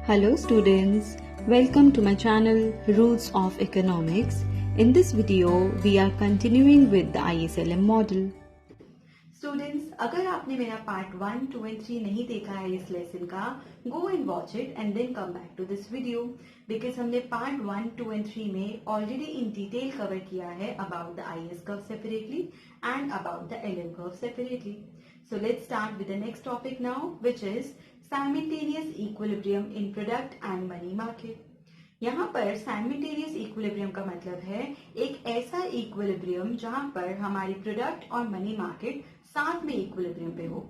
Hello students, welcome to my channel Roots of Economics. In this video, we are continuing with the ISLM model. Students, अगर आपने मेरा part 1, 2 and 3 नहीं देखा है इस lesson का, go and watch it and then come back to this video because हमने part 1, 2 and 3 में ऑलरेडी इन डिटेल कवर किया है about the IS curve separately and about the LM curve separately. So let's start with the next topic now, which is simultaneous equilibrium in product and money market. यहाँ पर simultaneous equilibrium का मतलब है एक ऐसा equilibrium जहां पर हमारी प्रोडक्ट और मनी मार्केट साथ में इक्विलिब्रियम पे हो.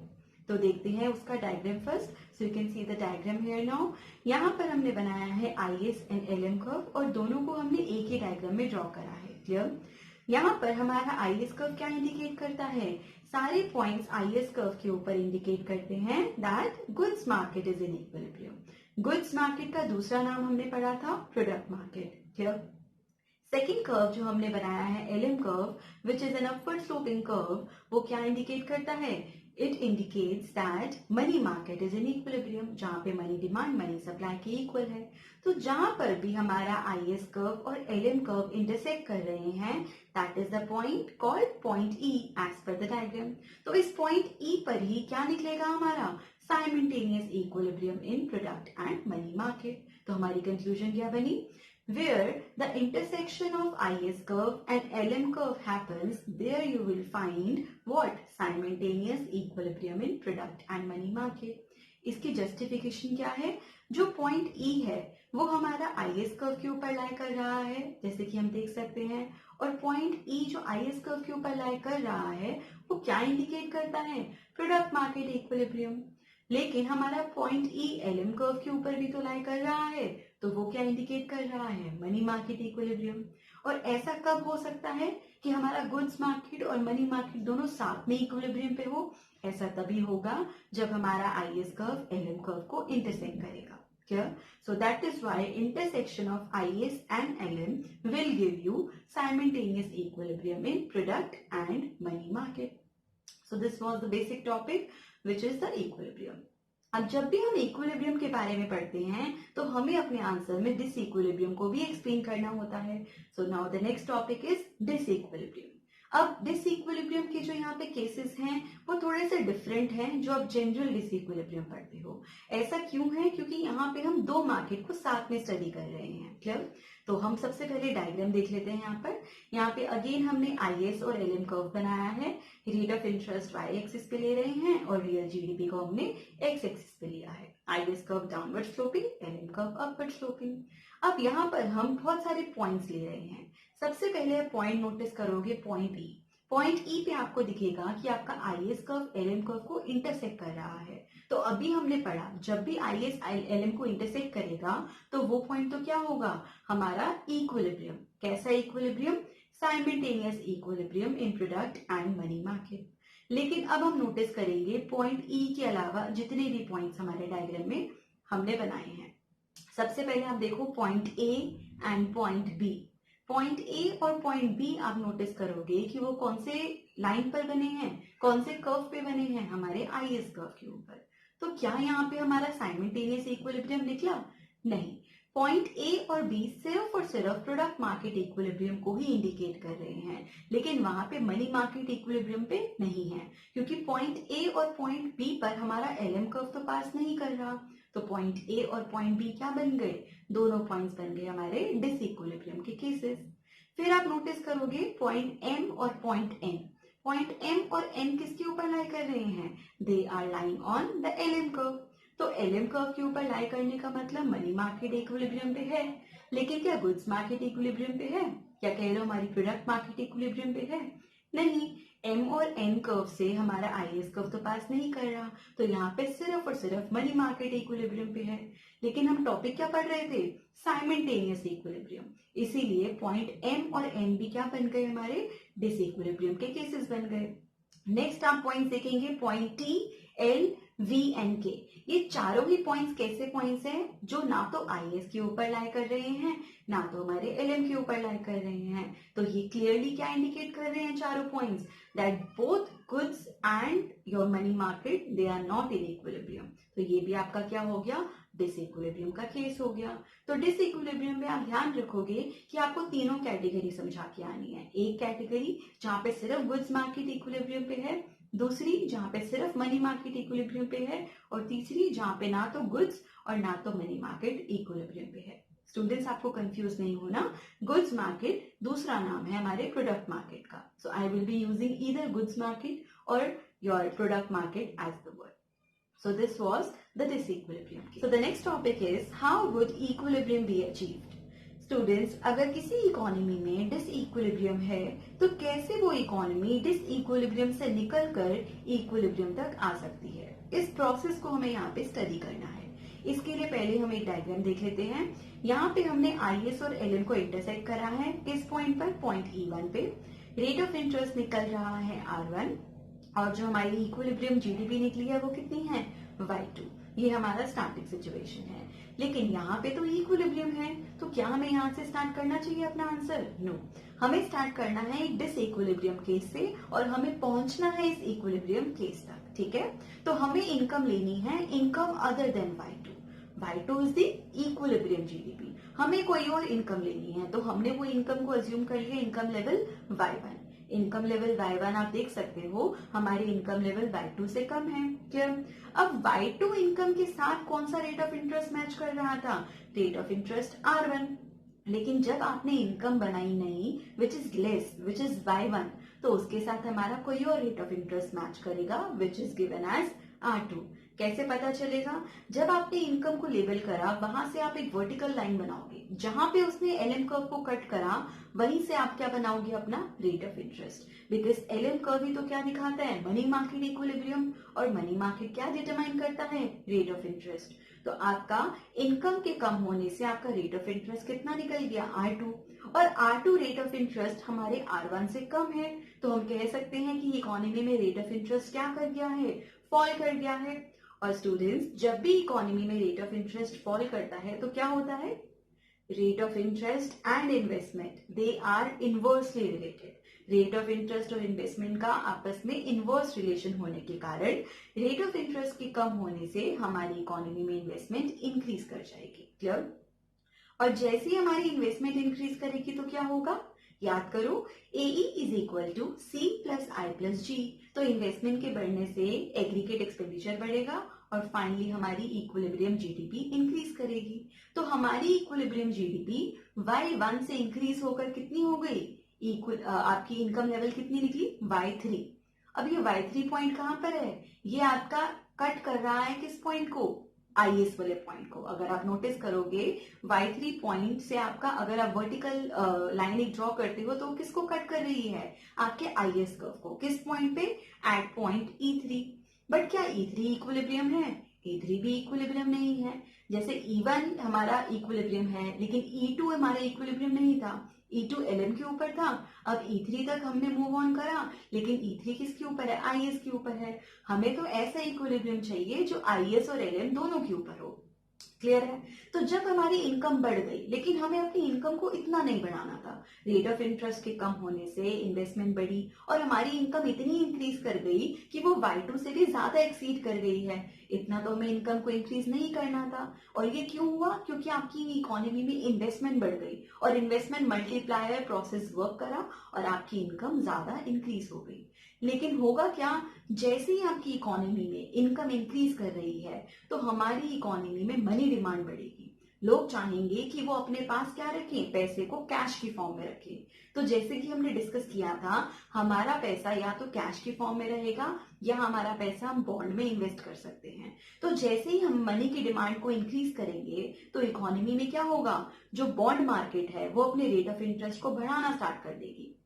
तो देखते हैं उसका diagram first. So you can see the diagram here now. यहाँ पर हमने बनाया है आईएस एंड एलएम कर्व और दोनों को हमने एक ही डायग्राम में ड्रॉ करा है. क्लियर? यहाँ पर हमारा आईएस कर्व क्या इंडिकेट करता है? सारे पॉइंट्स आईएस कर्व के ऊपर इंडिकेट करते हैं that goods market is in equilibrium. Goods market का दूसरा नाम हमने पढ़ा था product market. Clear? Second curve जो हमने बनाया है LM curve which is an upward sloping curve, वो क्या इंडिकेट करता है? It indicates that money market is in equilibrium, जहां पे मनी डिमांड मनी सप्लाई के इक्वल है. तो जहां पर भी हमारा आईएस कर्व और एलएम कर्व इंटरसेक्ट कर रहे हैं, that is the point called point E as पर द डायग्राम. तो इस पॉइंट ई पर ही क्या निकलेगा हमारा? Simultaneous equilibrium in product and money market. तो हमारी कंक्लूजन क्या बनी? Where the intersection of IS curve and LM curve happens, there you will find what? Simultaneous equilibrium in product and money market. इसकी जस्टिफिकेशन क्या है? जो point E है वो हमारा IS कर्व के ऊपर लाई कर रहा है, जैसे कि हम देख सकते हैं. और पॉइंट E जो IS कर्व के ऊपर लाई कर रहा है वो क्या इंडिकेट करता है? Product market equilibrium. लेकिन हमारा पॉइंट E एलएम कर्व के ऊपर भी तो लाई कर रहा है, तो वो क्या इंडिकेट कर रहा है? Money market equilibrium. और ऐसा कब हो सकता है कि हमारा गुड्स मार्केट और मनी मार्केट दोनों साथ में इक्विलिब्रियम पे हो? ऐसा तभी होगा जब हमारा आईएस कर्व एलएम कर्व को इंटरसेक्ट करेगा. Clear? So that is why intersection of IS and LM will give you simultaneous equilibrium in product and money market. So this was the basic topic which is the equilibrium. अब जब भी हम equilibrium के बारे में पढ़ते हैं तो हमें अपने आंसर में डिसइक्विलिब्रियम को भी एक्सप्लेन करना होता है. So now the next topic is disequilibrium. अब डिसइक्विलिब्रियम के जो यहाँ पे केसेस हैं वो थोड़े से डिफरेंट हैं जो आप जनरल डिसइक्विलिब्रियम पढ़ते हो. ऐसा क्यों है? क्योंकि यहाँ पे हम दो मार्केट को साथ में स्टडी कर रहे हैं. क्लियर? तो हम सबसे पहले डायग्राम देख लेते हैं. यहाँ पे अगेन हमने आईएस और एलएम कर्व बनाया है. Rate of interest Y axis पे ले रहे हैं और रियल जीडीपी को हमने एक्स एक्सिस पे लिया है. IS curve downward sloping, LM curve upward sloping. अब यहाँ पर हम बहुत सारे पॉइंट्स ले रहे हैं. सबसे पहले पॉइंट नोटिस करोगे पॉइंट ई. पॉइंट ई पे आपको दिखेगा कि आपका आईएस कर्व एलएम कर्व को इंटरसेक्ट कर रहा है. तो अभी हमने पढ़ा जब भी आईएस एलएम को इंटरसेक्ट करेगा तो वो पॉइंट तो क्या होगा? हमारा इक्विलिब्रियम. कैसा equilibrium? Simultaneous equilibrium in product and money market. लेकिन अब हम नोटिस करेंगे पॉइंट ई के अलावा जितने भी पॉइंट्स हमारे डायग्राम में हमने बनाए हैं. सबसे पहले आप देखो point A and point B. Point A और पॉइंट बी आप नोटिस करोगे कि वो कौन से लाइन पर बने हैं, कौन से कर्व पे बने हैं? हमारे आईएस कर्व के ऊपर. तो क्या यहाँ पे हमारा साइमल्टेनियस इक्विलिब्रियम निकला? नहीं. पॉइंट ए और बी सिर्फ और सिर्फ प्रोडक्ट मार्केट इक्विलिब्रियम को ही इंडिकेट कर रहे हैं, लेकिन वहां पे मनी मार्केट इक्विलिब्रियम पे नहीं है, क्योंकि पॉइंट ए और पॉइंट बी पर हमारा एलएम कर्व तो पास नहीं कर रहा. तो पॉइंट ए और पॉइंट बी क्या बन गए? दोनों पॉइंट्स बन गए हमारे डिसइक्विलिब्रियम के केसेस. फिर आप नोटिस करोगे पॉइंट एम और पॉइंट एन. पॉइंट एम और एन किसके ऊपर लाई कर रहे हैं? They are lying on the LM curve. तो एलएम कर्व के ऊपर लाई करने का मतलब मनी मार्केट इक्विलिब्रियम पे है, लेकिन क्या गुड्स मार्केट इक्विलिब्रियम पे है? क्या कह रहे हो हमारी प्रोडक्ट मार्केट इक्विलिब्रियम पे है? नहीं. एम और एन कर्व से हमारा आईएस कर्व तो पास नहीं कर रहा, तो यहाँ पे सिर्फ और सिर्फ मनी मार्केट इक्विलिब्रियम पे है. लेकिन हम टॉपिक क्या पढ़ रहे थे? Simultaneous equilibrium. इसीलिए पॉइंट एम और एन भी क्या बन गए? हमारे डिसइक्विलिब्रियम के केसेस बन गए. नेक्स्ट आप पॉइंट देखेंगे point T, L, V and K. ये चारों ही पॉइंट्स कैसे पॉइंट्स हैं? जो ना तो आईएस के ऊपर लाई कर रहे हैं ना तो हमारे एलएम के ऊपर लाई कर रहे हैं. तो ये क्लियरली क्या इंडिकेट कर रहे हैं चारों points? that both goods and your money market they are not in equilibrium. तो ये भी आपका क्या हो गया, डिसइक्विलिब्रियम का केस हो गया. तो डिसइक्विलिब्रियम में आप ध्यान रखोगे कि आपको तीनों कैटेगरी समझा के आनी है. एक कैटेगरी जहां पे सिर्फ गुड्स मार्केट इक्विलिब्रियम पे है, दूसरी जहां पे सिर्फ मनी मार्केट इक्विलिब्रियम पे है, और तीसरी जहां पे ना तो गुड्स और ना तो मनी मार्केट इक्विलिब्रियम पे है. स्टूडेंट्स आपको कंफ्यूज नहीं होना, गुड्स मार्केट दूसरा नाम है हमारे प्रोडक्ट मार्केट का. So I will be using either goods market और your product market as the word. So this was the disequilibrium. So the next topic is how would equilibrium be achieved? Students, अगर किसी economy में disequilibrium है तो कैसे वो economy disequilibrium से निकलकर इक्विलिब्रियम तक आ सकती है, इस प्रोसेस को हमें यहाँ पे स्टडी करना है. इसके लिए पहले हम एक डायग्राम देख लेते हैं. यहाँ पे हमने IS और LM को इंटरसेक्ट करा है. किस पॉइंट पर, पॉइंट E1 पे. रेट ऑफ इंटरेस्ट निकल रहा है R1 और जो हमारी इक्विलिब्रियम जीडीपी निकली है वो कितनी है, Y2. ये हमारा स्टार्टिंग सिचुएशन है. लेकिन यहाँ पे तो इक्विलिब्रियम है, तो क्या हमें यहाँ से स्टार्ट करना चाहिए अपना आंसर? नो. हमें स्टार्ट करना है एक डिसइक्विलिब्रियम केस से और हमें पहुंचना है इस इक्विलिब्रियम केस तक. ठीक है, तो हमें इनकम लेनी है, income other than Y2. Y2 is the equilibrium GDP. हमें कोई और इनकम लेनी है, तो हमने वो इनकम को अज्यूम कर लिया income level Y1. Income level Y1 आप देख सकते हो हमारी इनकम लेवल Y2 से कम है. क्लियर? अब Y2 इनकम के साथ कौन सा रेट ऑफ इंटरेस्ट मैच कर रहा था, रेट ऑफ इंटरेस्ट R1. लेकिन जब आपने इनकम बनाई नहीं which is less, which is Y1, तो उसके साथ हमारा कोई और रेट ऑफ इंटरेस्ट मैच करेगा which is given as R2. कैसे पता चलेगा? जब आपने इनकम को लेबल करा वहां से आप एक वर्टिकल लाइन बनाओगे, जहां पे उसने LM कर्व को कट करा वहीं से आप क्या बनाओगे, अपना rate of interest. Because LM curve ही तो क्या दिखाता है, मनी मार्केट इक्विलिब्रियम, और मनी मार्केट क्या डिटरमाइन करता है, रेट ऑफ इंटरेस्ट. तो आपका इनकम के कम होने से आपका रेट ऑफ इंटरेस्ट कितना निकल गया, R2. और R2 रेट ऑफ इंटरेस्ट हमारे R1 से कम है, तो हम कह सकते हैं कि इकोनॉमी में रेट ऑफ इंटरेस्ट क्या कर गया है, फॉल कर गया है. और स्टूडेंट्स, जब भी इकोनॉमी में रेट ऑफ इंटरेस्ट फॉल करता है तो क्या होता है, rate of interest and investment they are inversely related. Rate of interest और इन्वेस्टमेंट का आपस में इनवर्स रिलेशन होने के कारण रेट ऑफ इंटरेस्ट के कम होने से हमारी इकोनॉमी में इन्वेस्टमेंट इंक्रीज कर जाएगी. क्लियर? और जैसे ही हमारी इन्वेस्टमेंट इंक्रीज करेगी तो क्या होगा, याद करो, AE is equal to C plus I plus G. तो इन्वेस्टमेंट के बढ़ने से एग्रीगेट एक्सपेंडिचर बढ़ेगा और फाइनली हमारी इक्विलिब्रियम जीडीपी इंक्रीज करेगी. तो हमारी इक्विलिब्रियम जीडीपी Y1 से इंक्रीज होकर कितनी हो गई, आपकी इनकम लेवल कितनी निकली, Y3. अब ये Y3 पॉइंट कहां पर है, ये आपका कट कर रहा है किस पॉइंट को, IS वाले पॉइंट को. अगर आप नोटिस करोगे Y3 पॉइंट से आपका अगर आप वर्टिकल लाइन एक ड्रॉ करते हो तो किसको कट कर रही है, आपके IS कर्व को. किस पॉइंट पे, एट पॉइंट E3. बट क्या E3 इक्विलिब्रियम है, E3 भी इक्विलिब्रियम नहीं है. जैसे E1 हमारा इक्विलिब्रियम है लेकिन E2 हमारा इक्विलिब्रियम नहीं था. E2 LM के ऊपर था, अब E3 तक हमने मूव ऑन करा, लेकिन E3 किसके ऊपर है, IS के ऊपर है. हमें तो ऐसा इक्विलिब्रियम चाहिए जो IS और LM दोनों के ऊपर हो. क्लियर है? तो जब हमारी इनकम बढ़ गई, लेकिन हमें अपनी इनकम को इतना नहीं बढ़ाना था, रेट ऑफ इंटरेस्ट के कम होने से इन्वेस्टमेंट बढ़ी और हमारी इनकम इतनी इंक्रीज कर गई कि वो Y2 से भी ज्यादा एक्सीड कर गई है. इतना तो हमें इनकम को इंक्रीज नहीं करना था. और ये क्यों हुआ, क्योंकि आपकी इकोनॉमी में इन्वेस्टमेंट बढ़ गई और इन्वेस्टमेंट मल्टीप्लायर प्रोसेस वर्क करा और आपकी इनकम ज्यादा इंक्रीज हो गई. लेकिन होगा क्या, जैसे ही आपकी इकोनॉमी में इनकम इंक्रीज कर रही है तो हमारी इकोनॉमी में मनी डिमांड बढ़ेगी. लोग चाहेंगे कि वो अपने पास क्या रखें, पैसे को कैश की फॉर्म में रखें. तो जैसे कि हमने डिस्कस किया था, हमारा पैसा या तो कैश की फॉर्म में रहेगा या हमारा पैसा हम बॉन्ड में इन्वेस्ट कर सकते हैं. तो जैसे ही हम मनी की डिमांड को इंक्रीज करेंगे तो इकोनॉमी में क्या होगा, जो बॉन्ड मार्केट है वो अपने रेट ऑफ इंटरेस्ट को बढ़ाना स्टार्ट कर देगी.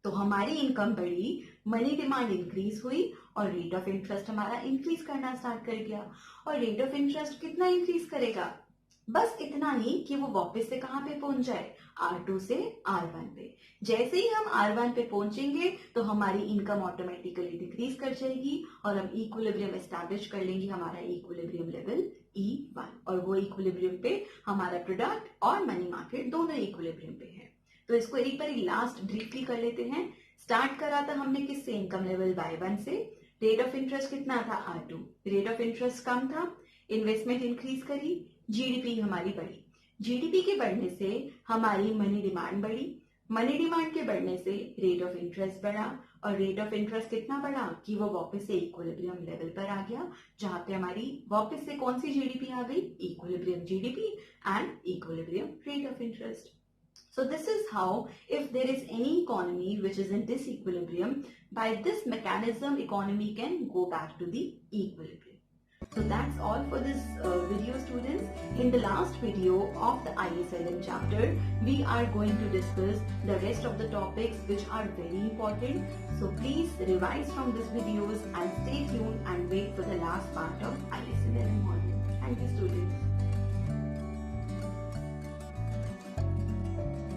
तो हमारी इनकम बढ़ी, मनी डिमांड इंक्रीज हुई और रेट ऑफ इंटरेस्ट हमारा इंक्रीज करना स्टार्ट कर गया. और रेट ऑफ इंटरेस्ट कितना इंक्रीज करेगा, बस इतना ही कि वो वापस से कहां पे पहुंच जाए, R2 से R1 पे. जैसे ही हम R1 पे पहुंचेंगे तो हमारी इनकम ऑटोमेटिकली डिक्रीज कर जाएगी और हम इक्विलिब्रियम एस्टैब्लिश कर लेंगे, हमारा इक्विलिब्रियम लेवल E1. और वो इक्विलिब्रियम पे हमारा प्रोडक्ट और मनी मार्केट दोनों इक्विलिब्रियम पे है. तो इसको एक बार लास्ट ब्रीफली कर लेते हैं. स्टार्ट करा था हमने किससे, इनकम लेवल Y1 से। रेट ऑफ इंटरेस्ट कितना था, R2। रेट ऑफ इंटरेस्ट कम था, इन्वेस्टमेंट इंक्रीज करी, जीडीपी हमारी बढ़ी। जीडीपी के बढ़ने से हमारी मनी डिमांड बढ़ी, मनी डिमांड के बढ़ने से रेट ऑफ इंटरेस्ट बढ़ा, और रेट ऑफ इंटरेस्ट कितना बढ़ा कि वो वापस से इक्विलिब्रियम लेवल पर आ गया, जहां पे हमारी वापस से कौन सी जीडीपी आ गई, equilibrium GDP and equilibrium rate of interest. So this is how, if there is any economy which is in disequilibrium, by this mechanism economy can go back to the equilibrium. So that's all for this video, students. In the last video of the ISLM chapter, we are going to discuss the rest of the topics which are very important. So please revise from these videos and stay tuned and wait for the last part of ISLM module. Thank you, students.